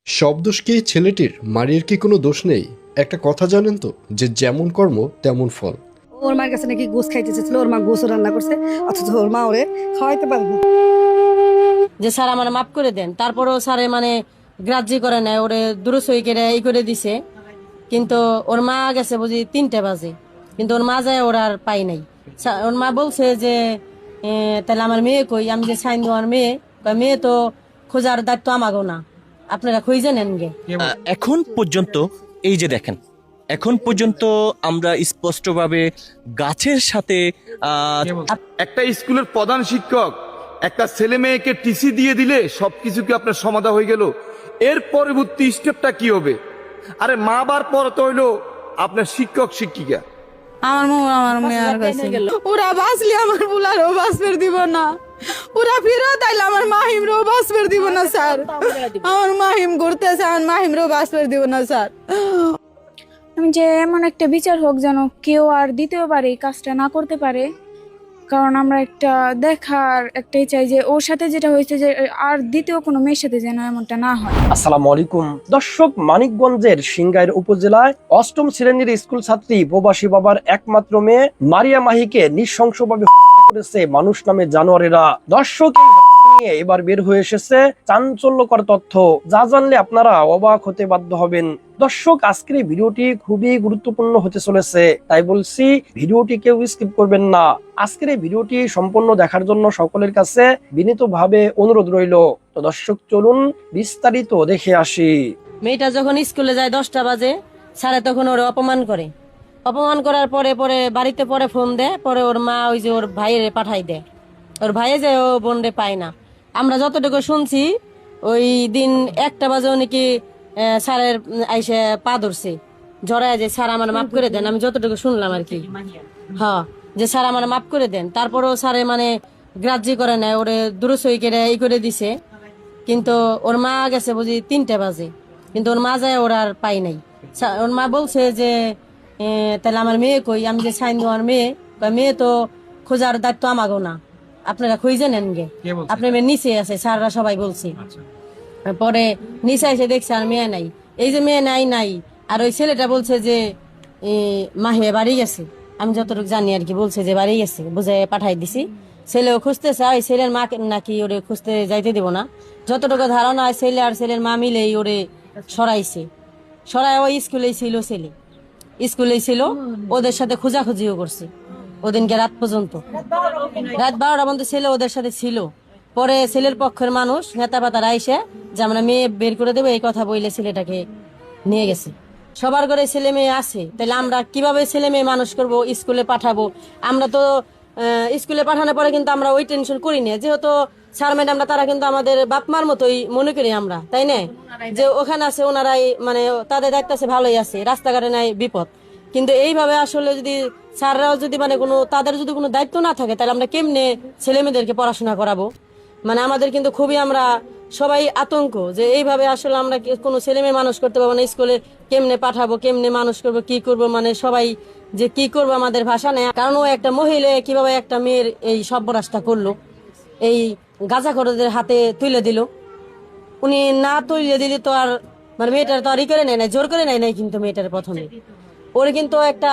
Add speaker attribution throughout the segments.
Speaker 1: সব দোষ কি ছেলেটির? মারিয়ার কি কোনো দোষ নেই? একটা কথা জানেন তো, যে যেমন কর্ম তেমন ফল।
Speaker 2: ওর মার কাছে নাকি গোস খাইতে চেয়েছিল, ওর মা গোসও রান্না করছে, অথচ ওর মা ওরে খাওয়াইতে পারে না।
Speaker 3: যে স্যার আমার মাফ করে দেন, তারপরেও স্যারে গ্রাহ্য করে নেয়, ওরে দূরসই করে এই করে দিছে। কিন্তু ওর মা গেছে বুঝি 3টে বাজে, কিন্তু ওর মা যায় ওর আর পাই নাই। ওর মা বলছে যে তাহলে আমার মেয়ে কই, আমি যে সাইন দেওয়ার মেয়ে, কয় মেয়ে তো খোঁজার দায়িত্ব আমাগো না, আপনারা খুঁজে নেন গে।
Speaker 4: এখন পর্যন্ত এই যে দেখেন, এখন পর্যন্ত আমরা স্পষ্টভাবে গাছের সাথে
Speaker 5: একটা স্কুলের প্রধান শিক্ষক একটা ছেলে মেয়েকে টিসি দিয়ে দিলে সবকিছু কি আপনার সমাধা হয়ে গেল? এর পরবর্তী স্টেপটা কি হবে? আরে মা বার পর তো হইলো আপনার শিক্ষক শিক্ষিকা।
Speaker 6: আমার মেয়ের কাছে ওরা বাঁচলে আমার বুলারও বাঁচবে দিব না, ওরা ফিরত আইলে আমার মাহিমরও বাঁচবে দিব না স্যার। আমার মাহিম ঘুরতেছে, আমার মাহিমরও বাঁচবে দিব না স্যার।
Speaker 7: আমি যে এমন একটা বিচার হোক যেন কেউ আর দ্বিতীয়বার এই কাজটা না করতে পারে, কারণ আমরা একটা দেখার একটাই চাই যে ওর সাথে যেটা হয়েছে যে আর দ্বিতীয় কোনো মেয়ের সাথে যেন এমনটা না হয়।
Speaker 8: আসসালামু আলাইকুম দর্শক, মানিকগঞ্জের সিংগাইর উপজেলায় ৮ম শ্রেণীর স্কুল ছাত্রী প্রবাসী বাবার একমাত্র মেয়ে মারিয়া মাহিকে নৃশংসভাবে হত্যা করেছে মানুষ নামে জানোয়ারেরা। দর্শক, এই নিয়ে এবার বের হয়ে এসেছে চাঞ্চল্যকর তথ্য, যা জানলে আপনারা অবাক হতে বাধ্য হবেন। দর্শক, আজকের এই ভিডিওটি খুবই গুরুত্বপূর্ণ হতে চলেছে, তাই বলছি ভিডিওটি কেউ স্কিপ করবেন না। আজকের এই ভিডিওটি সম্পূর্ণ দেখার জন্য সকলের কাছে বিনীতভাবে অনুরোধ রইল। তো দর্শক, চলুন বিস্তারিত দেখে আসি।
Speaker 3: মেয়েটা যখন স্কুলে যায় 10টা বাজে, স্যারে তখন ওর অপমান করে। অপমান করার পরে পরে বাড়িতে পরে ফোন দেয়, পরে ওর মা ওই যে ওর ভাইয়ের পাঠাই দেয়। ওর ভাইয়ে যে ও বোনরে পায় না। আমরা যতটুকু শুনছি ওই দিন 1টা বাজে নাকি স্যারের আইসে পা ধরছে, জড়ায় যে স্যার আমার মাফ করে দেন। আমি যতটুকু শুনলাম আর কি, হ্যাঁ, যে স্যার আমার মাফ করে দেন। তারপরেও স্যারে গ্রাহ্য করে নেয়, ওরে দূরসই করে এই করে দিছে। কিন্তু ওর মা গেছে বুঝি 3টে বাজে, কিন্তু ওর মা যায় ওর আর পাই নাই। ওর মা বলছে যে তাহলে আমার মেয়ে কই, আমি যে সাইন দেওয়ার মেয়ে, কয় মেয়ে তো খোঁজার দায়িত্ব আমাগো না, আপনারা খুঁজে নেন গে। আপনার মেয়ে নিচে আছে, স্যাররা সবাই বলছে। পরে নিচে এসে দেখছে আর মেয়ে নাই। এই যে মেয়ে নাই নাই, আর ওই ছেলেটা বলছে যে মাহে বাড়ি গেছে। আমি যতটুকু জানি আর কি, বলছে যে বাড়ি গেছে, বুঝে পাঠাই দিছি। ছেলেও খুঁজতেছে, ওই ছেলের মা নাকি ওরে খুঁজতে যাইতে দিব না। যতটুকু ধারণা হয় ছেলে আর ছেলের মা মিলেই ওরে সরাইছে। সরাই ওই স্কুলেই ছিল, ছেলে স্কুলেই ছিল, ওদের সাথে খোঁজাখুঁজিও করছে ওদিনকে রাত পর্যন্ত। রাত 12টা পর্যন্ত ছেলে ওদের সাথে ছিল। পরে ছেলের পক্ষের মানুষ নেতা পাতারা আইসে যে আমরা মেয়ে বের করে দেবো এই কথা বলে ছেলেটাকে নিয়ে গেছে। সবার ঘরে ছেলে মেয়ে আছে, তাহলে আমরা কিভাবে ছেলে মেয়ে মানুষ করব, স্কুলে পাঠাবো? আমরা তো স্কুলে পাঠানোর পরে কিন্তু আমরা ওই টেনশন করি না, যেহেতু স্যার ম্যাডামরা তারা কিন্তু আমাদের বাপ মার মতোই মনে করি আমরা, তাই না? যে ওখানে আছে ওনারাই তাদের দায়িত্ব আছে, ভালোই আছে, রাস্তাঘাটে নাই বিপদ। কিন্তু এইভাবে আসলে যদি স্যাররাও যদি কোনো তাদের যদি কোনো দায়িত্ব না থাকে, তাহলে আমরা কেমনে ছেলে মেয়েদেরকে পড়াশোনা করাবো? আমাদের কিন্তু খুবই আমরা সবাই আতঙ্ক যে এইভাবে আসলে আমরা কোনো ছেলে মেয়ে মানুষ করতে পারবো না, স্কুলে কেমনে পাঠাবো, কেমনে মানুষ করবো, কি করবো, সবাই যে কি করবো আমাদের ভাষা নেই। কারণ ও একটা মহিলা কিভাবে একটা মেয়ের এই সর্বনাশটা করলো, এই গাঁজাখোরদের হাতে তুলে দিল। উনি না তুলে দিলে তো আর মেয়েটার তো আর ই করে নেয় নাই, জোর করে নেয় নাই। কিন্তু মেয়েটার প্রথমে ওরে কিন্তু একটা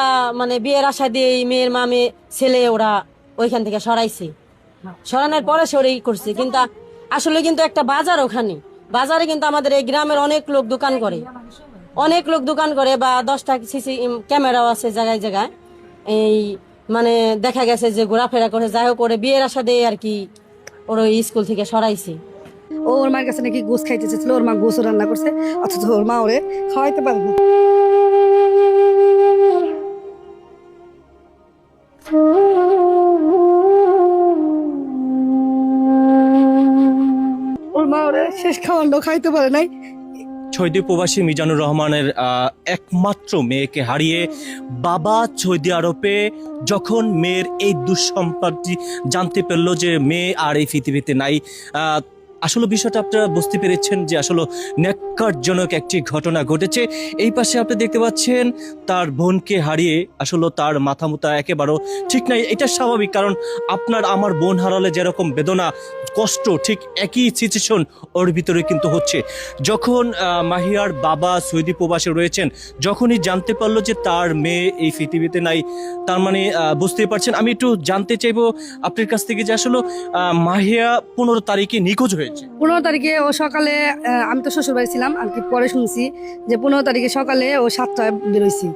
Speaker 3: বিয়ের আশা দিয়ে এই মেয়ের মা মেয়ে ছেলে ওরা ওইখান থেকে সরাইছে। সরানোর পরে সরেই করছে। কিন্তু আসলে কিন্তু একটা বাজার, ওখানে বাজারে কিন্তু আমাদের এই গ্রামের অনেক লোক দোকান করে, অনেক লোক দোকান করে, বা 10টা সিসি ক্যামেরাও আছে জায়গায় জায়গায়। এই দেখা গেছে যে ঘোরাফেরা করে, যাই হোক করে বিয়ের আশা দিয়ে আর কি ওর ওই স্কুল থেকে সরাইছে।
Speaker 2: ওর মার কাছে নাকি গোস খাইতে চেয়েছিল, ওর মা গোসও রান্না করছে, অথচ ওর মা ওরে খাওয়াইতে পারে না। ওর মা ওরে শেষ খাওয়ানো খাইতে পারে নাই।
Speaker 4: সৌদি প্রবাসী মিজানুর রহমানের একমাত্র মেয়েকে হারিয়ে বাবা সৌদি আরবে যখন মেয়ের এই দুঃসম্পদটি জানতে পারলো যে মেয়ে আর এই পৃথিবীতে নাই, আসলে বিষয়টা আপনারা বুঝতে পেরেছেন যে আসলে ন্যক্কারজনক একটি ঘটনা ঘটেছে। এই পাশে আপনি দেখতে পাচ্ছেন তার বোনকে হারিয়ে আসলে তার মাথা মুথা একেবারেও ঠিক নাই। এটা স্বাভাবিক, কারণ আপনার আমার বোন হারালে যেরকম বেদনা কষ্ট ঠিক একই সিচুয়েশন ওর ভিতরে কিন্তু হচ্ছে। যখন মাহিয়ার বাবা সৌদি প্রবাসে রয়েছেন, যখনই জানতে পারলো যে তার মেয়ে এই পৃথিবীতে নাই, তার মানে বুঝতেই পারছেন। আমি একটু জানতে চাইবো আপনার কাছ থেকে যে আসলে মাহিয়া 15 তারিখে নিখোঁজ হয়েছে।
Speaker 2: 15 তারিখে ও সকালে আমি তো শ্বশুর বাড়ি ছিলাম, আর কি পরে শুনছি যে 15 তারিখে সকালে ও 7টায় বেরোইছি।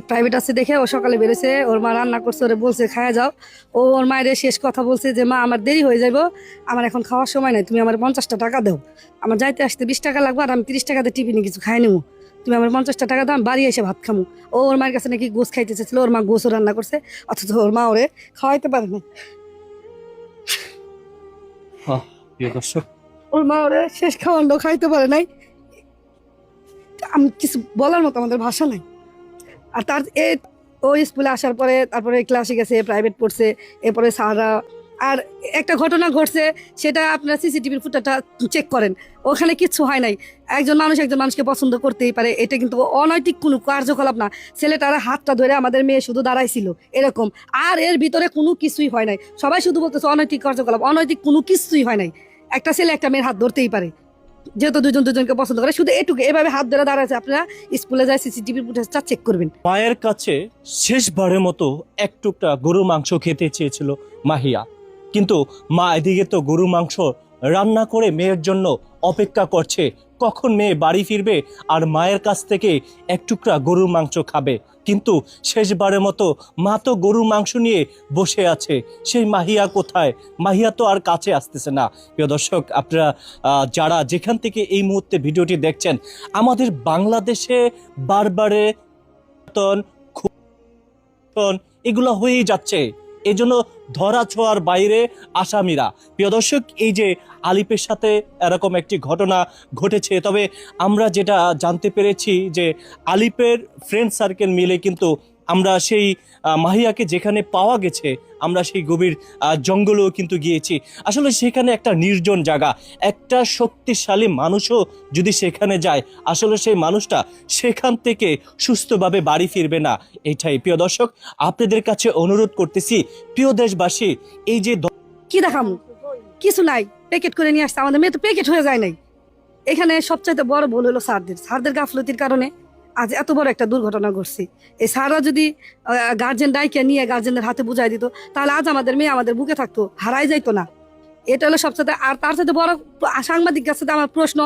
Speaker 2: প্রাইভেট আছে দেখে ও সকালে বেরোছে, ওর মা রান্না করছে, ওরে বলছে খায়া যাও। ও ওর মায়ের শেষ কথা বলছে যে মা আমার দেরি হয়ে যাবো, আমার এখন খাওয়ার সময় নাই, তুমি আমার 50টা টাকা দাও, আমার যাইতে আসতে 20 টাকা লাগবে, আর আমি 30 টাকাতে টিফিনে কিছু খাই নেবো, তুমি আমার 50টা টাকা দাও, আমি বাড়ি এসে ভাত খামো। ও ওর মায়ের কাছে নাকি গোস খাইতে চেয়েছিল, ওর মা গোসও রান্না করছে, অথচ ওর মা ওরে খাওয়াইতে পারে না।
Speaker 4: প্রিয় দর্শক,
Speaker 2: ওর মা ওরে শেষ খাওয়ানো খাইতে পারে নাই। আমি কিছু বলার মতো আমাদের ভাষা নাই। আর তার ও স্কুলে আসার পরে তারপরে ক্লাসে গেছে, প্রাইভেট পড়ছে, এরপরে সারা। আর একটা ঘটনা ঘটছে, সেটা আপনারা সিসিটিভির ফুটেজটা চেক করেন, ওখানে কিচ্ছু হয় নাই। একজন মানুষকে পছন্দ করতেই পারে, এটা কিন্তু অনৈতিক কোনো কার্যকলাপ না। ছেলেটার হাতটা ধরে আমাদের মেয়ে শুধু দাঁড়াইছিল এরকম, আর এর ভিতরে কোনো কিছুই হয় নাই। সবাই শুধু বলতেছে অনৈতিক কার্যকলাপ, অনৈতিক কোনো কিছুই হয় নাই। একটা ছেলে একটা মেয়ের হাত ধরতেই পারে, যেহেতু দুজনকে পছন্দ করে, শুধু এটুকু। এভাবে হাত ধরে দাঁড়াচ্ছে, আপনারা স্কুলে যায় সিসিটিভির ফুটেজটা চেক করবেন।
Speaker 4: মায়ের কাছে শেষবারের মতো এক টুকরা গরু মাংস খেতে চেয়েছিল মাহিয়া, কিন্তু মা এদিকে তো গরু মাংস রান্না করে মেয়ের জন্য অপেক্ষা করছে, কখন মেয়ে বাড়ি ফিরবে আর মায়ের কাছ থেকে এক টুকরা গরুর মাংস খাবে। কিন্তু শেষবারের মতো মা তো গরুর মাংস নিয়ে বসে আছে, সেই মাহিয়া কোথায়? মাহিয়া তো আর কাছে আসতেছে না। প্রিয় দর্শক, আপনারা যারা যেখান থেকে এই মুহূর্তে ভিডিওটি দেখছেন, আমাদের বাংলাদেশে বারবারে খুন এগুলো হয়েই যাচ্ছে, এই জন্য ধরা ছোঁয়ার বাইরে আসামিরা। প্রিয় দর্শক, এই যে আলিপের সাথে এরকম একটি ঘটনা ঘটেছে, তবে আমরা যেটা জানতে পেরেছি যে আলিপের ফ্রেন্ড সার্কেল মিলে কিন্তু আমরা সেই মাহিয়াকে যেখানে পাওয়া গেছে, আমরা সেই গভীর জঙ্গলেও কিন্তু গিয়েছি। আসলে সেখানে একটা নির্জন জায়গা, একটা শক্তিশালী মানুষও যদি সেখানে যায়, আসলে সেই মানুষটা সেখান থেকে সুস্থভাবে বাড়ি ফিরবে না। এইটাই প্রিয় দর্শক, আপনাদের কাছে অনুরোধ করতেছি, প্রিয় দেশবাসী, এই যে
Speaker 2: কি দেখামু কিছু নাই, প্যাকেট করে নিয়ে আসছে। আমাদের মেয়ে তো প্যাকেট হয়ে যায় নাই। এখানে সবচাইতে বড় ভুল হলো স্যারদের গাফলতির কারণে আজ এত বড় একটা দুর্ঘটনা ঘটছে। এই স্যাররা যদি গার্জেন ডাইকে নিয়ে গার্জেনদের হাতে বুঝাই দিত, তাহলে আজ আমাদের মেয়ে আমাদের বুকে থাকতো, হারাই যাইতো না। এটা হলো সবচেয়ে। আর তার সাথে বড় সাংবাদিক কাছে আমার প্রশ্ন,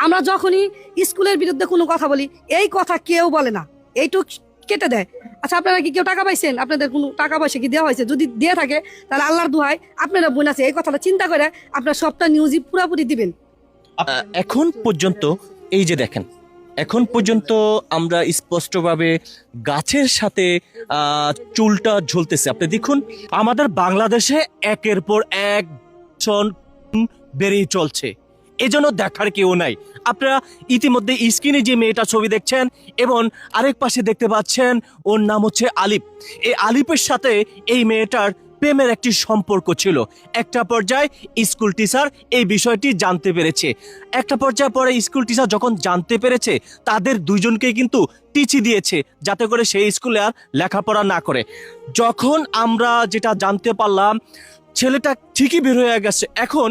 Speaker 2: আমরা যখনই স্কুলের বিরুদ্ধে কোনো কথা বলি, এই কথা কেউ বলে না, এইটুক কেটে দেয়। আচ্ছা, আপনারা কি কেউ টাকা পাইছেন? আপনাদের কোনো টাকা পয়সা কি দেওয়া হয়েছে? যদি দিয়ে থাকে তাহলে আল্লাহর দোহাই আপনারা বোন আছে, এই কথাটা চিন্তা করে আপনারা সবটা নিউজই পুরোপুরি দিবেন।
Speaker 4: এখন পর্যন্ত এই যে দেখেন, এখন পর্যন্ত আমরা স্পষ্টভাবে গাছের সাথে চুলটা ঝুলতেছে। আপনি দেখুন, আমাদের বাংলাদেশে একের পর এক বেড়েই চলছে, এজন্য দেখার কেউ নাই। আপনারা ইতিমধ্যে স্ক্রিনে যে মেয়েটা ছবি দেখছেন এবং আরেক পাশে দেখতে পাচ্ছেন, ওর নাম হচ্ছে আলিপ। এই আলিপের সাথে এই মেয়েটার প্রেমের একটি সম্পর্ক ছিল। একটা পর্যায়ে স্কুল টিচার এই বিষয়টি জানতে পেরেছে। একটা পর্যায়ে পরে স্কুল টিচার যখন জানতে পেরেছে, তাদের দুইজনকে কিন্তু টিচি দিয়েছে যাতে করে সেই স্কুলে আর লেখাপড়া না করে। যখন আমরা যেটা জানতে পারলাম, ছেলেটা ঠিকই বের হয়ে গেছে। এখন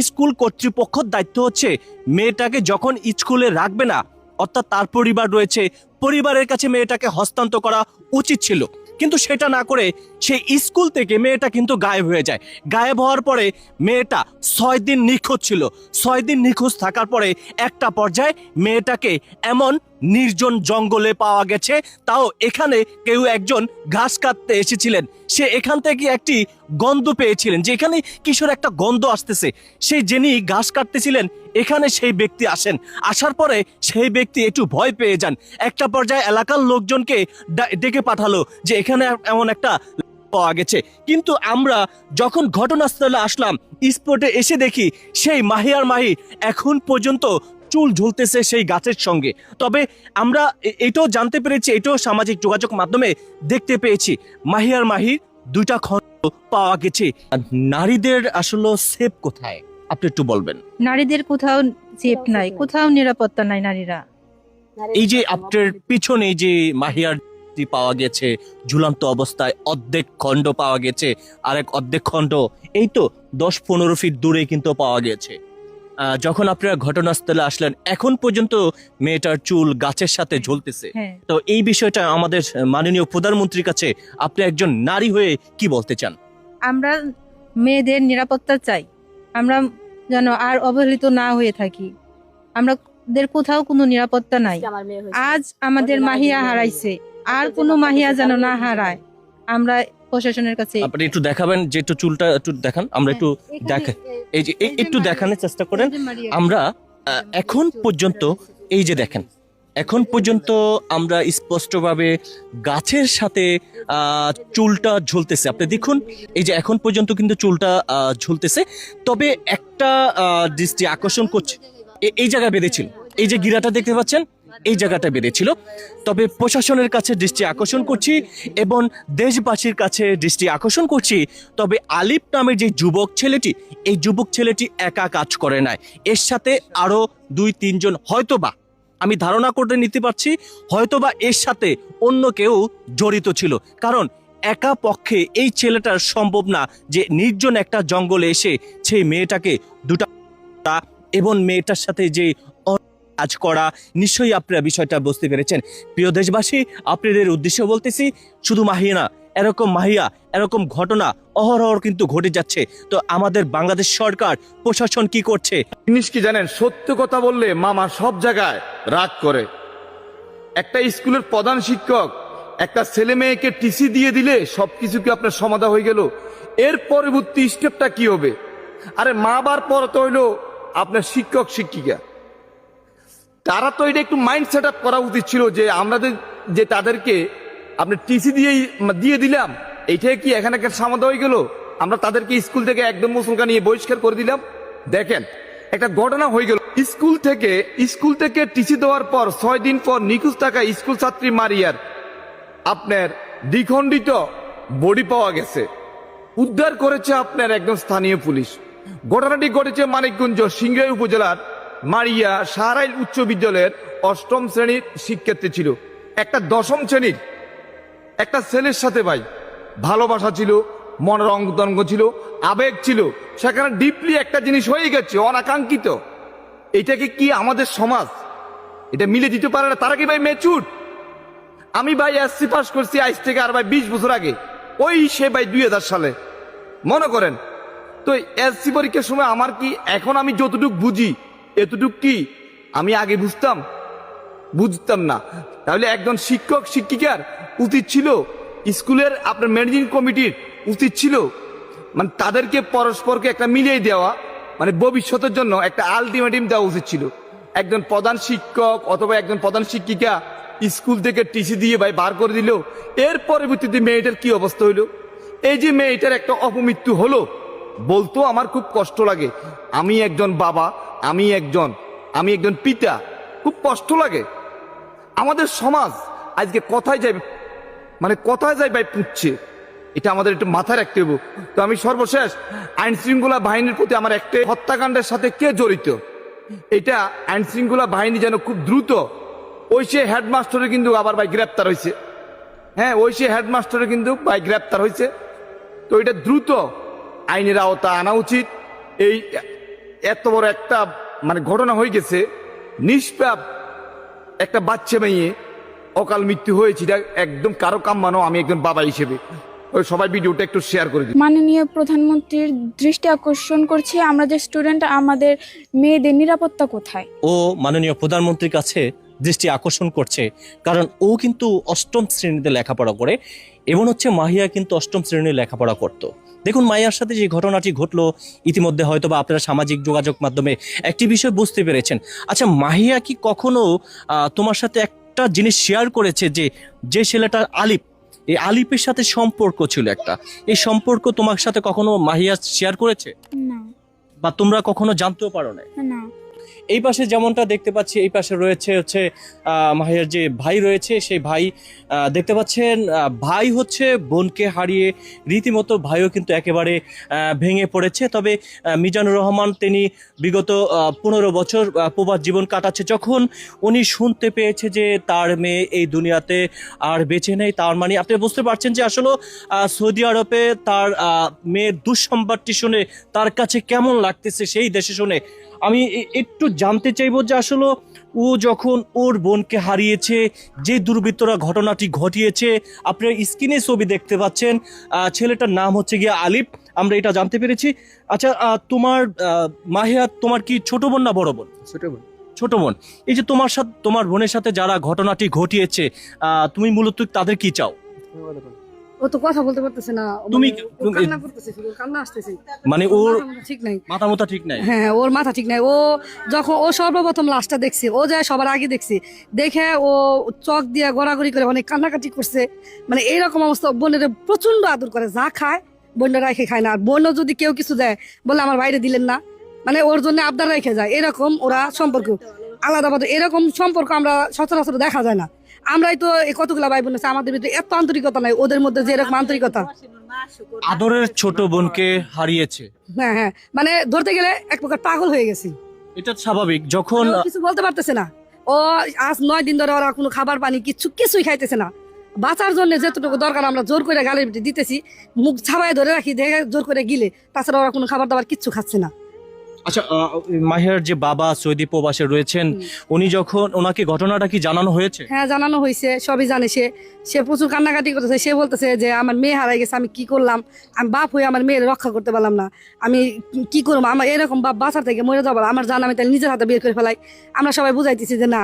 Speaker 4: স্কুল কর্তৃপক্ষের দায়িত্ব হচ্ছে মেয়েটাকে যখন স্কুলে রাখবে না, অর্থাৎ তার পরিবার রয়েছে, পরিবারের কাছে মেয়েটাকে হস্তান্তর করা উচিত ছিল, কিন্তু সেটা না করে সেই স্কুল থেকে মেয়েটা কিন্তু গায়েব হয়ে যায়। গায়েব হওয়ার পরে মেয়েটা 6 দিন নিখোঁজ ছিল। 6 দিন নিখোঁজ থাকার পরে একটা পর্যায়ে মেয়েটাকে এমন নির্জন জঙ্গলে পাওয়া গেছে, তাও এখানে কেউ একজন ঘাস কাটতে এসেছিলেন, সে এখান থেকে একটি গন্ধ পেয়েছিলেন যে এখানে কিশোর একটা গন্ধ আসতেছে। সেই যিনি ঘাস কাটতেছিলেন, এখানে সেই ব্যক্তি আসেন। আসার পরে সেই ব্যক্তি একটু ভয় পেয়ে যান। একটা পর্যায়ে এলাকার লোকজনকে ডেকে পাঠালো যে এখানে এমন একটা পাওয়া গেছে। কিন্তু আমরা যখন ঘটনাস্থলে আসলাম, স্পটে এসে দেখি সেই মাহিয়ার মাহি এখন পর্যন্ত চুল ঝুলতেছে সেই গাছের সঙ্গে। তবে আমরা এটাও জানতে পেরেছি, এটাও সামাজিক যোগাযোগ মাধ্যমে দেখতে পেয়েছি, মাহিয়ার মাহির 2টা খণ্ড পাওয়া গেছে। নারীদের আসলে সেফ কোথায়? আপনি একটু বলবেন।
Speaker 9: নারীদের কোথাও সেফ নাই, কোথাও নিরাপত্তা নাই নারীরা।
Speaker 4: এই যে আপনার পিছনে যে মাহিয়ার পাওয়া গেছে ঝুলন্ত অবস্থায়, অর্ধেক খণ্ড পাওয়া গেছে, আরেক অর্ধেক খণ্ড এই তো 10-15 ফিট দূরে কিন্তু পাওয়া গেছে। যখন আপনারা ঘটনাস্থলে আসলেন, এখন পর্যন্ত মেয়েটার চুল গাছের সাথে ঝুলতেছে।
Speaker 9: হ্যাঁ,
Speaker 4: তো এই বিষয়টা আমাদের মাননীয় প্রধানমন্ত্রীর কাছে আপনি একজন নারী হয়ে কি বলতে চান?
Speaker 9: আমরা মেয়েদের নিরাপত্তা চাই, আমরা যেন আর অবহেলিত না হয়ে থাকি। আমাদের কোথাও কোনো নিরাপত্তা নাই। আজ আমাদের মাহিয়া হারাইছে, আর কোনো মাহিয়া যেন না হারায়। আমরা প্রশাসনের কাছে
Speaker 4: আপনি একটু দেখাবেন, যে একটু চুলটা একটু দেখান, আমরা একটু দেখাই। এই যে একটু দেখানোর চেষ্টা করেন। আমরা এখন পর্যন্ত এই যে দেখেন, এখন পর্যন্ত আমরা স্পষ্টভাবে গাছের সাথে চুলটা ঝুলতেছে। আপনি দেখুন, এই যে এখন পর্যন্ত কিন্তু চুলটা ঝুলতেছে। তবে একটা দৃষ্টি আকর্ষণ করছে, এই জায়গায় বেঁধেছিল, এই যে গিরাটা দেখতে পাচ্ছেন, এই জায়গাটা বেঁধেছিল। তবে প্রশাসনের কাছে দৃষ্টি আকর্ষণ করছি এবং দেশবাসীর কাছে দৃষ্টি আকর্ষণ করছি, তবে আলিফ নামের যে যুবক ছেলেটি, এই যুবক ছেলেটি একা কাজ করে নাই, এর সাথে আরো 2-3 জন, হয়তোবা আমি ধারণা করে নিতে পারছি, হয়তোবা এর সাথে অন্য কেউ জড়িত ছিল। কারণ একা পক্ষে এই ছেলেটার সম্ভব না যে নির্জন একটা জঙ্গলে এসে সেই মেয়েটাকে দুটা এবং মেয়েটার সাথে যে কাজ করা। নিশ্চয়ই আপনারা বিষয়টা বুঝতে পেরেছেন। প্রিয় দেশবাসী, আপনাদের উদ্দেশ্যে বলতেছি, শুধু মাহিয়া না, এরকম মাহিয়া, এরকম ঘটনা অহরহ কিন্তু ঘটে যাচ্ছে। তো আমাদের বাংলাদেশ সরকার, প্রশাসন কি করছে?
Speaker 5: জিনিস কি জানেন, সত্য কথা বললে মামা সব জায়গায় রাগ করে। একটা স্কুলের প্রধান শিক্ষক একটা ছেলে মেয়েকে টিসি দিয়ে দিলে সবকিছু কি আপনার সমাধা হয়ে গেল? এর পরবর্তী স্টেপটা কি হবে? আরে মা বার পর তো হইলো আপনার শিক্ষক শিক্ষিকা, তারা তো এটা একটু মাইন্ড সেট আপ করা উচিত ছিল যে আমরা যে তাদেরকে আপনি টিসি দিয়ে দিলাম, এইটাই কি এখানে সমাধা হয়ে গেল? আমরা তাদেরকে স্কুল থেকে একদম মুসলকা নিয়ে বহিষ্কার করে দিলাম। দেখেন, একটা ঘটনা হয়ে গেল। স্কুল থেকে টিসি দেওয়ার পর 6 দিন পর নিখোঁজ থাকা স্কুল ছাত্রী মারিয়ার আপনার দ্বিখণ্ডিত বডি পাওয়া গেছে, উদ্ধার করেছে আপনার একদম স্থানীয় পুলিশ। ঘটনাটি ঘটেছে মানিকগঞ্জ সিংড়াই উপজেলার মারিয়া সাহারাইল উচ্চ বিদ্যালয়ের 8ম শ্রেণীর শিক্ষার্থী ছিল। একটা 10ম শ্রেণীর একটা ছেলের সাথে ভাই ভালোবাসা ছিল, মনের অঙ্গতঙ্গ ছিল, আবেগ ছিল, সেখানে ডিপলি একটা জিনিস হয়ে গেছে অনাকাঙ্ক্ষিত। এটাকে কি আমাদের সমাজ এটা মিলে দিতে পারে না? তারা কি ভাই ম্যাচুর? আমি ভাই এসসি পাস করছি আজ থেকে আর ভাই 20 বছর আগে, ওই সে ভাই 2000 সালে মনে করেন। তো এসসি পরীক্ষার সময় আমার কি এখন আমি যতটুকু বুঝি এতটুক কি আমি আগে বুঝতাম না? তাহলে একজন শিক্ষক শিক্ষিকার উচিত ছিল, স্কুলের আপনার ম্যানেজিং কমিটির উচিত ছিল মানে তাদেরকে পরস্পরকে একটা মিলিয়ে দেওয়া, মানে ভবিষ্যতের জন্য একটা আলটিমেটাম দেওয়া উচিত ছিল। একজন প্রধান শিক্ষক অথবা একজন প্রধান শিক্ষিকা স্কুল থেকে টিসি দিয়ে ভাই বার করে দিল, এর পরবর্তীতে মেয়েটার কি অবস্থা হইলো? এই যে মেয়েটার একটা অপমৃত্যু হলো, বলতো আমার খুব কষ্ট লাগে। আমি একজন বাবা, আমি একজন পিতা, খুব কষ্ট লাগে। আমাদের সমাজ আজকে কোথায় যায় ভাই পুচ্ছে, এটা আমাদের একটু মাথায় রাখতে হবে। তো আমি সর্বশেষ আইন শৃঙ্খলা বাহিনীর প্রতি আমার একটা হত্যাকাণ্ডের সাথে কে জড়িত, এটা আইন শৃঙ্খলা বাহিনী যেন খুব দ্রুত, ওই সে হেডমাস্টারে কিন্তু আবার ভাই গ্রেপ্তার হয়েছে, হ্যাঁ ওই সে হেডমাস্টারে কিন্তু ভাই গ্রেপ্তার হয়েছে। তো এটা দ্রুত আইনের আওতা আনা উচিত। এই এত বড় একটা মানে ঘটনা হয়ে গেছে, নিষ্পাপ একটা বাচ্চা মেয়ে অকাল মৃত্যু হয়েছে, এটা একদম কারো কাম্য। আমি একজন বাবা হিসেবে ওই সবাই ভিডিওটা একটু শেয়ার করে দিই।
Speaker 7: মাননীয় প্রধানমন্ত্রীর দৃষ্টি আকর্ষণ করছি, আমরা যে স্টুডেন্ট, আমাদের মেয়েদের নিরাপত্তা কোথায়?
Speaker 4: ও মাননীয় প্রধানমন্ত্রীর কাছে দৃষ্টি আকর্ষণ করছে, কারণ ও কিন্তু 8ম শ্রেণীতে লেখাপড়া করে এবং হচ্ছে মাহিয়া কিন্তু 8ম শ্রেণীর লেখাপড়া করতো। দেখুন, মাহিয়ার সাথে যে ঘটনাটি ঘটলো, ইতিমধ্যে হয়তো বা আপনারা সামাজিক যোগাযোগ মাধ্যমে একটি বিষয় বুঝতে পেরেছেন। আচ্ছা, মাহিয়া কি কখনো তোমার সাথে একটা জিনিস শেয়ার করেছে যে ছেলেটা আলিফ, এই আলিফের সাথে সম্পর্ক ছিল একটা, এই সম্পর্ক তোমার সাথে কখনো মাহিয়া শেয়ার করেছে?
Speaker 7: না।
Speaker 4: বা তোমরা কখনো জানতেও পারো না?
Speaker 7: না।
Speaker 4: এই পাশে যেমনটা দেখতে পাচ্ছি, এই পাশে রয়েছে হচ্ছে মাহিয়ার যে ভাই রয়েছে, সেই ভাই দেখতে পাচ্ছেন, ভাই হচ্ছে বোনকে হারিয়ে রীতিমতো ভাইও কিন্তু একেবারে ভেঙে পড়েছে। তবে মিজানুর রহমান তিনি বিগত 15 বছর প্রবাস জীবন কাটাচ্ছে। যখন উনি শুনতে পেয়েছে যে তার মেয়ে এই দুনিয়াতে আর বেঁচে নেই, তার মানে আপনি বুঝতে পারছেন যে আসলে সৌদি আরবে তার মেয়ের দুঃসংবাদটি শুনে তার কাছে কেমন লাগতেছে সেই দেশে শুনে। আমি একটু জানতে চাইবো যে আসলে ও যখন ওর বোনকে হারিয়েছে, যে দুর্বৃত্তরা ঘটনাটি ঘটিয়েছে, আপনারা স্ক্রিনে ছবি দেখতে পাচ্ছেন, ছেলেটার নাম হচ্ছে গিয়ে আলিফ, আমরা এটা জানতে পেরেছি। আচ্ছা, তোমার মাহিয়া, তোমার কি ছোট বোন না বড় বোন? ছোট বোন। এই যে তোমার সাথে, তোমার বোনের সাথে যারা ঘটনাটি ঘটিয়েছে, তুমি মূলত তাদের কি চাও?
Speaker 2: ও তো কথা বলতে পারতেছে না,
Speaker 4: তুমি-
Speaker 2: ও কান্না করতেছে, শুধু কান্না আসতেছে,
Speaker 4: মানে ওর
Speaker 2: ঠিক নাই।
Speaker 4: মাথা মতো ঠিক নাই।
Speaker 2: হ্যাঁ, ওর মাথা ঠিক নাই। ও যখন ও সর্বপ্রথম লাশটা দেখছে, ও যায় সবার আগে দেখছে, দেখে ও চোখ দিয়ে গড়াগড়ি করে অনেক কান্নাকাটি করছে। মানে এইরকম অবস্থা। বোনের প্রচন্ড আদর করে, যা খায় বোনরা রেখে খায় না। আর বোনও যদি কেউ কিছু দেয় বলে আমার বাইরে দিলেন না, মানে ওর জন্য আবদার রেখে যায়। এরকম ওরা সম্পর্ক আলাদা আলাদা, এরকম সম্পর্ক আমরা সচরাচর দেখা যায় না। আমরাই তো এই কতগুলা ভাই বোন আছে, আমাদের ভিতরে এত আন্তরিকতা নাই, ওদের মধ্যে যে এরকম আন্তরিকতা।
Speaker 4: আদরের ছোট বোনকে হারিয়েছে,
Speaker 2: হ্যাঁ হ্যাঁ, মানে ধরতে গেলে এক প্রকার পাগল হয়ে গেছি।
Speaker 4: এটা স্বাভাবিক। যখন
Speaker 2: ও কিছু বলতে পারতেছে না। ও আজ 9 দিন ধরে ওরা কোনো খাবার পানি কিছুই খাইতেছে না। বাঁচার জন্য যেটুকু দরকার আমরা জোর করে গালের ভিতরে দিতেছি, মুখ ছাপায় ধরে রাখি, দেখে জোর করে গিলে। তাছাড়া ওরা কোনো খাবার দাবার কিচ্ছু খাচ্ছে না।
Speaker 4: আচ্ছা, মাহিয়ার যে বাবা সৌদি প্রবাসে রয়েছেন, উনি যখন, ওনাকে ঘটনাটা কি জানানো হয়েছে?
Speaker 2: হ্যাঁ, জানানো হয়েছে, সবই জানে। সে প্রচুর কান্নাকাটি করতেছে। সে বলতেছে যে আমার মেয়ে হারাই গেছে, আমি কি করলাম, আমি বাপ হয়ে আমার মেয়ের রক্ষা করতে পারলাম না, আমি কি করবো, আমার এরকম বাপ বাঁচার থেকে মরে যাবো, আমার জান আমি তাহলে নিজের হাতে বের করে ফেলাই। আমরা সবাই বুঝাইতেছি যে না,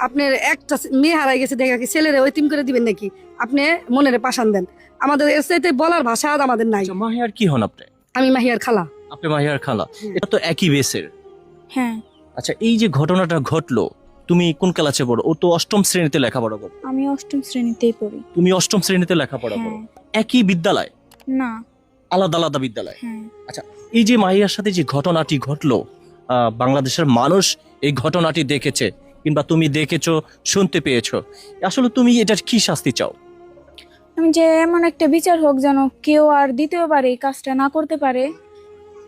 Speaker 2: আপনার একটা মেয়ে হারাই গেছে দেখে কি ছেলেরে ওই তিম করে দিবেন নাকি, আপনি মনের পাশান দেন। আমাদের এর চাইতে বলার ভাষা আমাদের নাই।
Speaker 4: আচ্ছা, মাহিয়ার কি হন আপনি?
Speaker 2: আমি মাহিয়ার খালা।
Speaker 4: আপনি মাহিয়ার খালা। এটা তো একই বেসের।
Speaker 7: হ্যাঁ,
Speaker 4: আচ্ছা, এই যে ঘটনাটা ঘটলো, তুমি কোন ক্লাসে পড়ো? ও তো 8ম শ্রেণীতে লেখাপড়া করো।
Speaker 7: আমি 8ম শ্রেণীতেই পড়ি।
Speaker 4: তুমি 8ম শ্রেণীতে লেখাপড়া করো।
Speaker 7: হ্যাঁ।
Speaker 4: একই বিদ্যালয়?
Speaker 7: না।
Speaker 4: আলাদা আলাদা বিদ্যালয়।
Speaker 7: হ্যাঁ।
Speaker 4: আচ্ছা, এই যে মাহিয়ার সাথে যে ঘটনাটি ঘটলো, বাংলাদেশের মানুষ এই ঘটনাটি দেখেছে, কিংবা তুমি দেখেছো, শুনতে পেয়েছো, আসলে তুমি এটার কি শাস্তি চাও?
Speaker 7: আমি যে এমন একটা বিচার হোক যেন কেউ আর দ্বিতীয়বার এই কাজটা না করতে পারে।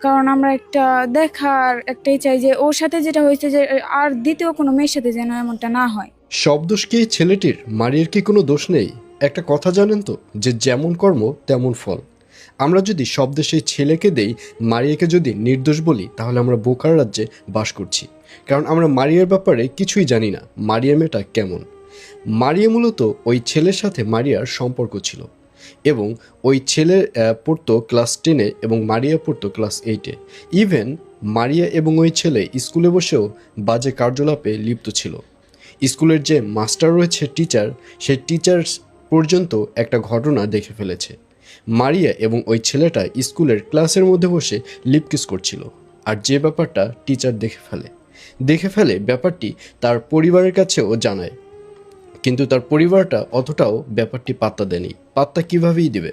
Speaker 7: কারণ আমরা একটা দেখার একটাই চাই যে ওর সাথে যেটা হয়েছে যে আর দ্বিতীয় কোনো মেয়ের সাথে যেন এমনটা না হয়।
Speaker 1: সব দোষ কি ছেলেটির? মারিয়ার কি কোনো দোষ নেই? একটা কথা জানেন তো, যে যেমন কর্ম তেমন ফল। আমরা যদি সব দেশে ছেলেকে দেই, মারিয়াকে যদি নির্দোষ বলি, তাহলে আমরা বোকার রাজ্যে বাস করছি। কারণ আমরা মারিয়ার ব্যাপারে কিছুই জানি না, মারিয়া মেয়েটা কেমন। মারিয়া মূলত ওই ছেলের সাথে মারিয়ার সম্পর্ক ছিল, এবং ওই ছেলে পড়তো ক্লাস 10-এ এবং মারিয়া পড়তো ক্লাস 8-এ। ইভেন মারিয়া এবং ওই ছেলে স্কুলে বসেও বাজে কার্যকলাপে লিপ্ত ছিল। স্কুলের যে মাস্টার রয়েছে, টিচার, সেই টিচার পর্যন্ত একটা ঘটনা দেখে ফেলেছে। মারিয়া এবং ওই ছেলেটা স্কুলের ক্লাসের মধ্যে বসে লিপকিস করছিল, আর যে ব্যাপারটা টিচার দেখে ফেলে ব্যাপারটি তার পরিবারের কাছেও জানায়। কিন্তু তার পরিবারটা অতটাও ব্যাপারটি পাত্তা দেয়নি। পাত্তা কীভাবেই দেবে?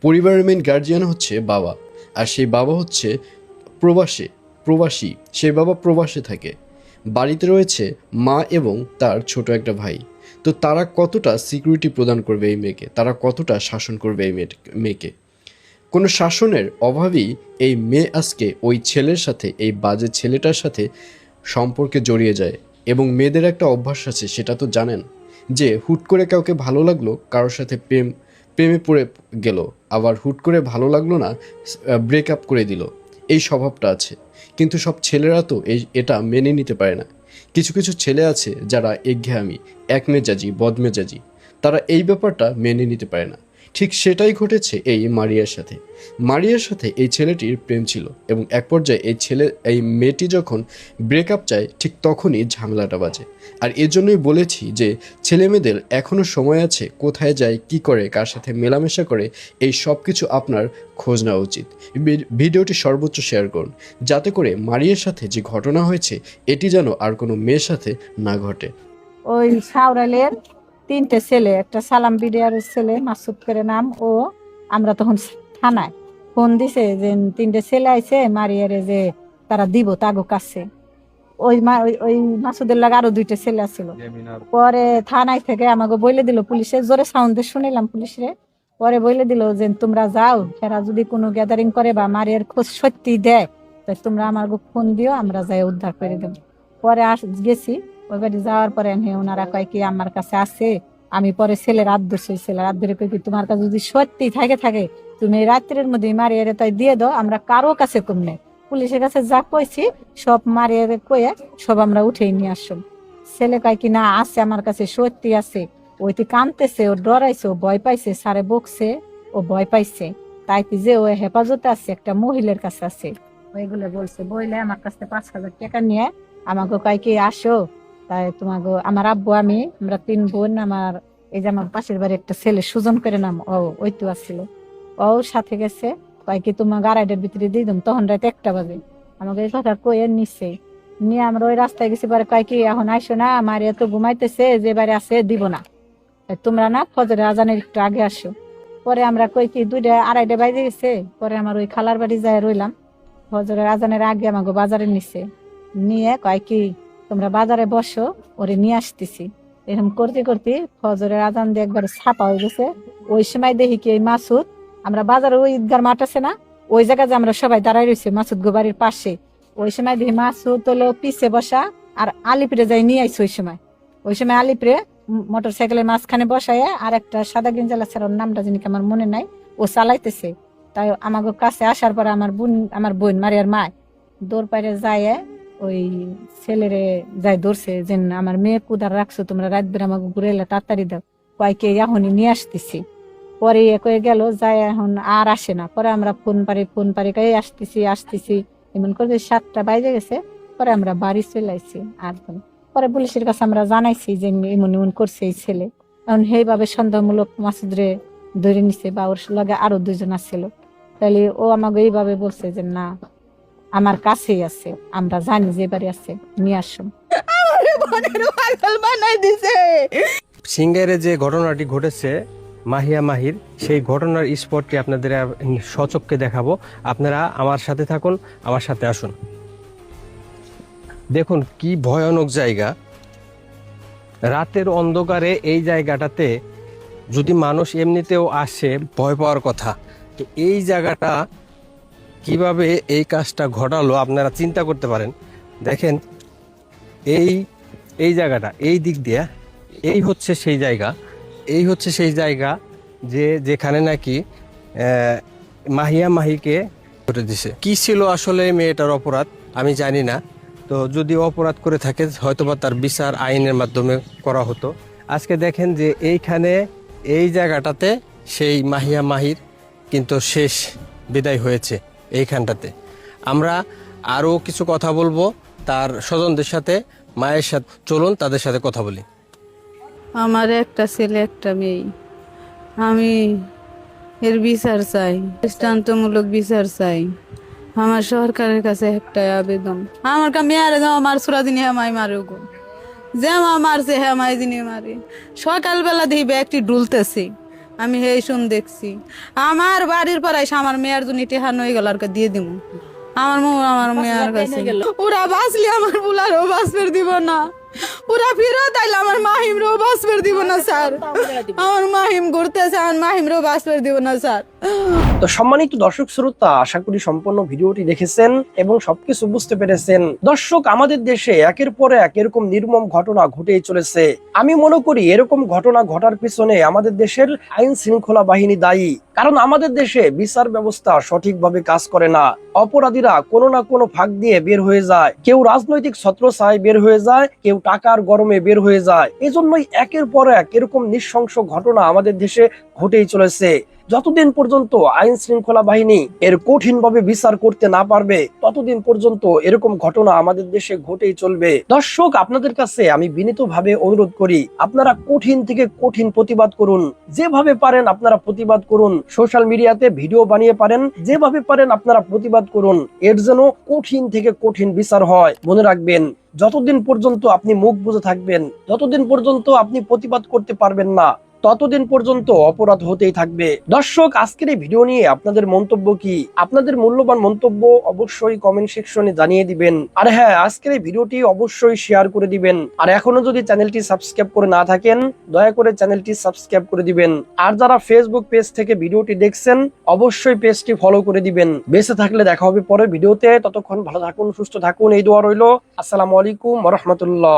Speaker 1: পরিবারের মেন গার্জিয়ান হচ্ছে বাবা, আর সেই বাবা হচ্ছে প্রবাসী। সেই বাবা প্রবাসে থাকে। বাড়িতে রয়েছে মা এবং তার ছোট একটা ভাই। তো তারা কতটা সিকিউরিটি প্রদান করবে এই মেয়েকে, তারা কতটা শাসন করবে এই মেয়েকে? কোনো শাসনের অভাবেই এই মেয়ে আজকে ওই ছেলের সাথে, এই বাজে ছেলেটার সাথে সম্পর্কে জড়িয়ে যায়। এবং মেয়েদের একটা অভ্যাস আছে, সেটা তো জানেন, যে হুট করে কাউকে ভালো লাগলো, কারোর সাথে প্রেমে পড়ে গেল, আবার হুট করে ভালো লাগলো না, ব্রেকআপ করে দিল। এই স্বভাবটা আছে। কিন্তু সব ছেলেরা তো এটা মেনে নিতে পারে না। কিছু কিছু ছেলে আছে যারা একঘেয়ামি, একমেজাজি, বদমেজাজি, তারা এই ব্যাপারটা মেনে নিতে পারে না। ঠিক সেটাই ঘটেছে এই মারিয়ার সাথে এই ছেলেটির প্রেম ছিল, এবং এক পর্যায়ে এই মেয়েটি যখন ব্রেকআপ চায়, ঠিক তখনই ঝামেলাটা বাজে। আর এজন্যই বলেছি যে ছেলেমেয়েদের এখনও সময় আছে, কোথায় যায়, কি করে, কার সাথে মেলামেশা করে, এই সব কিছু আপনার খোঁজ নেওয়া উচিত। ভিডিওটি সর্বোচ্চ শেয়ার করুন, যাতে করে মারিয়ার সাথে যে ঘটনা হয়েছে এটি যেন আর কোনো মেয়ের সাথে না ঘটে।
Speaker 10: ওই সাউরালের 3টে ছেলে, একটা সালাম বিডিআরের ছেলে মাসুদ করে নাম, ও আমরা তখন থানায় ফোন দিছে যে 3টে ছেলে আইছে মারিয়ারে, যে তারা দিব তাগো কাছে। ওই মাসুদের লাগে আরো 2টা ছেলে ছিল। পরে থানায় থেকে আমাকে বলে দিল, পুলিশে জোরে সাউন্ড শুনিলাম পুলিশে, পরে বলে দিল যে তোমরা যাও, এরা যদি কোনো গ্যাদারিং করে বা মারিয়ার খোঁজ সত্যি দেয় তো তোমরা আমাকে ফোন দিও, আমরা যাই উদ্ধার করে দেব। পরে গেছি, ওই বাড়ি যাওয়ার পরে ওনারা কয় কি আমার কাছে আছে, আমি পরে ছেলের হাত ধরছি, ছেলের হাত ধরে কই কি তোমার কাছে যদি সত্যি থাকে তুমি এই রাত্রের মধ্যে মারিয়ারে তাই দিয়ে দাও, আমরা কারো কাছে কম নেই। পুলিশের কাছে যা কইছি সব মারিয়ারে কয়ে সব আমরা উঠেই নিয়ে আসলাম। ছেলে কয় কি না আছে আমার কাছে, সত্যি আছে। ওইটি কাঁদতেছে, ও ডরাইছে, ও ভয় পাইছে, সারে বকছে, ও ভয় পাইছে, তাই যে ও হেফাজতে আছে একটা মহিলার কাছে আছে, ওইগুলো বলছে। বইলে আমার কাছে 5,000 টাকা নিয়ে আমাকে কয় কি আসো, তাই তোমাকে আমার আব্বু আমরা 3 বোন, আমার এই যে আমার পাশের বাড়ি একটা ছেলে সুজন করে নাম, ওই তো আসছিল, ও সাথে গেছে। কয় কি তোমার গাড়াইটার ভিতরে দিয়ে দিম, তখন রাত 1টা বাজে। আমাকে এই কথা কয়ে নিচ্ছে, নিয়ে আমরা ওই রাস্তায় গেছি। পরে কয় কি এখন আইসো না, আমার এত ঘুমাইতেছে, যে বাড়ি আছে দিব না, তোমরা না ফজরের আজানের একটু আগে আসো। পরে আমরা কই কি 2টা 2:30 বাজে গেছে। পরে আমার ওই খালার বাড়ি যায় রইলাম, ফজরের আজানের আগে আমাকে বাজারে নিছে, নিয়ে কয় কি তোমরা বাজারে বসো, ওরে নিয়ে আসতেছি। এরকম করতে করতে ফজরের আজান দিয়ে একবারে ছাপা হয়ে গেছে। ওই সময় দেখি কি এই মাসুদ, আমরা বাজারে ওই ঈদগার মাঠ আছে না, ওই জায়গায় আমরা সবাই দাঁড়াই রয়েছে মাসুদ গো বাড়ির পাশে। ওই সময় দেখি মাসুদ হলো পিছে বসা, আর আলিপুরে যাই নিয়ে আইছে। ওই সময় আলিপুরে মোটরসাইকেলের মাঝখানে বসায় আর একটা সাদা গেঞ্জালা ছাড়ার নামটা জানি আমার মনে নাই, ও চালাইতেছে। তাই আমাকে কাছে আসার পরে আমার বোন মারিয়ার মা দৌড় পাইরে যায়, ওই ছেলেরে যাই ধরছে যে আমার মেয়ে কুদার রাখছো, তোমরা রাত বের আমাকে ঘুরে এলে তাড়াতাড়ি দাও, কয়েকে এখনই নিয়ে আসতেছি। পরে কয়ে গেল, যায় এখন আর আসে না। পরে আমরা ফোন পারি কয়ে আসতেছি এমন করে 7টা বাজে গেছে। পরে আমরা বাড়ি চলে আসছি। আর পরে পুলিশের কাছে আমরা জানাইছি যে এমন করছে এই ছেলে। এখন সেইভাবে সন্দেহমূলক মাসুদরে ধরে নিছে, বা ওর লগে আরো 2 জন ছিল। তাহলে ও আমাকে এইভাবে বলছে যে না আমার কাছেই আছে, আমরা জানি যে বাড়ি আছে, নিয়ে আসুন।
Speaker 8: সিঙ্গারে যে ঘটনাটি ঘটেছে মাহিয়া মাহির, সেই ঘটনার স্পটটি আপনাদের সচক্ষে দেখাবো। আপনারা আমার সাথে থাকুন, আমার সাথে আসুন। দেখুন কি ভয়ানক জায়গা, রাতের অন্ধকারে এই জায়গাটাতে যদি মানুষ এমনিতেও আসে ভয় পাওয়ার কথা, তো এই জায়গাটা কিভাবে এই কাজটা ঘটালো আপনারা চিন্তা করতে পারেন। দেখেন এই জায়গাটা এই দিক দিয়ে, এই হচ্ছে সেই জায়গা যেখানে নাকি মাহিয়া মাহিকে ঘটে দিছে। কি ছিল আসলে মেয়েটার অপরাধ আমি জানি না, তো যদি অপরাধ করে থাকে হয়তোবা তার বিচার আইনের মাধ্যমে করা হতো। আজকে দেখেন যে এই জায়গাটাতে সেই মাহিয়া মাহির কিন্তু শেষ বিদায় হয়েছে। এইখানটাতে আমরা আরও কিছু কথা বলবো তার স্বজনদের সাথে, মায়ের সাথে। চলুন তাদের সাথে কথা বলি।
Speaker 6: আমার একটা ছেলে একটা মেয়ে, আমি এর বিচার চাই, দৃষ্টান্তমূলক বিচার চাই। আমার সরকারের কাছে একটাই আবেদন, আমার মেয়ারে আমার ছোড়া দিনে হেমাই মারে গো, যে আমার মারছে হেমাই দিনে মারে। সকালবেলা দেখি ব্যাগটি ডুলতেছে, আমি এই শুন দেখছি। আমার বাড়ির পর আমার মেয়ের জন্য টেহা নই গেল, আর দিয়ে দিব আমার মেয়ের কাছে। ওরা বাঁচলে আমার বুলারও বাঁচবে দিব না, ওরা ফিরত আইলে আমার মাহিমরও বাঁচবে দিব না স্যার। আমার মাহিম ঘুরতেছে, আমার মাহিমরও বাঁচবে দিব না স্যার।
Speaker 8: তো সম্মানিত দর্শক শ্রোতা, আশা করি সম্পূর্ণ ভিডিওটি দেখেছেন এবং সবকিছু বুঝতে পেরেছেন। দর্শক, আমাদের দেশে একের পর এক এরকম নির্মম ঘটনা ঘটেই চলেছে। আমি মনে করি এরকম ঘটনা ঘটার পিছনে আমাদের দেশের আইন শৃঙ্খলা বাহিনী দায়ী, কারণ আমাদের দেশে বিচার ব্যবস্থা সঠিকভাবে কাজ করে না। অপরাধীরা কোনো না কোনো ফাঁক দিয়ে বের হয়ে যায়, কেউ রাজনৈতিক ছত্রছায়ায় বের হয়ে যায়, কেউ টাকার গরমে বের হয়ে যায়। এজন্যই একের পর এক এরকম নৃশংস ঘটনা আমাদের দেশে ঘটেই চলেছে। যতদিন পর্যন্ত আইন শৃঙ্খলা বাহিনী এর কঠিনভাবে বিচার করতে না পারবে, ততদিন পর্যন্ত এরকম ঘটনা আমাদের দেশে ঘটেই চলবে। দর্শক, আপনাদের কাছে আমি বিনীতভাবে অনুরোধ করি, আপনারা কঠিন থেকে কঠিন প্রতিবাদ করুন। যেভাবে পারেন আপনারা প্রতিবাদ করুন, সোশ্যাল মিডিয়াতে ভিডিও বানিয়ে পারেন, যেভাবে পারেন আপনারা প্রতিবাদ করুন। এর যেন কঠিন থেকে কঠিন বিচার হয়। মনে রাখবেন, যতদিন পর্যন্ত আপনি মুখ বুজে থাকবেন, ততদিন পর্যন্ত আপনি প্রতিবাদ করতে পারবেন না। ততদিন পর্যন্ত অপরাধ হতেই থাকবে। দর্শক, আজকের এই ভিডিও নিয়ে আপনাদের মন্তব্য কি? আপনাদের মূল্যবান মন্তব্য অবশ্যই কমেন্ট সেকশনে জানিয়ে দিবেন। আর হ্যাঁ, আজকের এই ভিডিওটি অবশ্যই শেয়ার করে দিবেন। আর এখনো যদি চ্যানেলটি সাবস্ক্রাইব করে না থাকেন, দয়া করে চ্যানেলটি সাবস্ক্রাইব করে দিবেন। আর যারা ফেসবুক পেজ থেকে ভিডিওটি দেখছেন, অবশ্যই পেজটি ফলো করে দিবেন। বেঁচে থাকলে দেখা হবে পরের ভিডিওতে। ততক্ষণ ভালো থাকুন, সুস্থ থাকুন, এই দোয়া রইল। আসসালামু আলাইকুম ওয়া রাহমাতুল্লাহ।